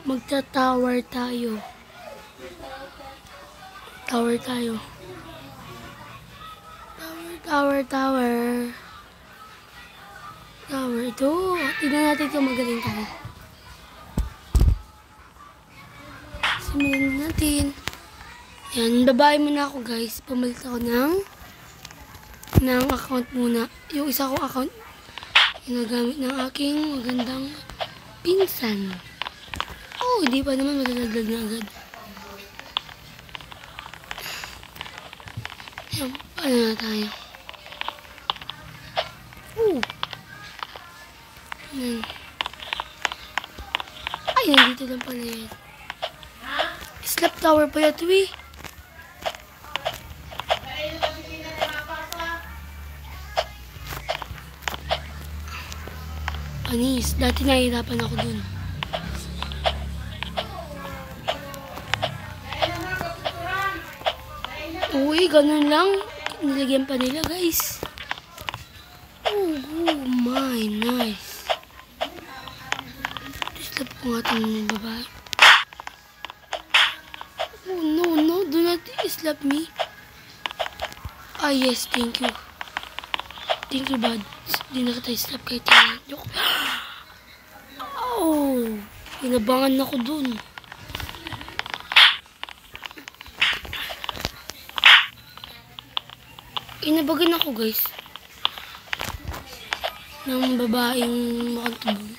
Magta-tower tayo. Tower tayo. Tower. Tower. Ito. Tignan natin kung magaling tayo. Simulan natin. Yan. Babae muna ako guys. Pumalit ako ng account muna. Yung isa kong account ginagamit ng aking magandang pinsan. Oh, hindi pa naman madalagdag na agad. Yan, paano na tayo? Yan. Ay, nandito lang pala yan. Slap tower pa yato eh. Panis, dati nahihirapan ako dun. Uy, ganun lang. Nilagyan pa nila, guys. Oh my, nice. Slap ko nga itong babae. Oh, no. Do not slap me. Ah, yes, thank you. Thank you, bud. Hindi na kita slap kahit yung joke. Oh, pinabangan ako dun. Inabagan ako guys ng babaeng makantubong.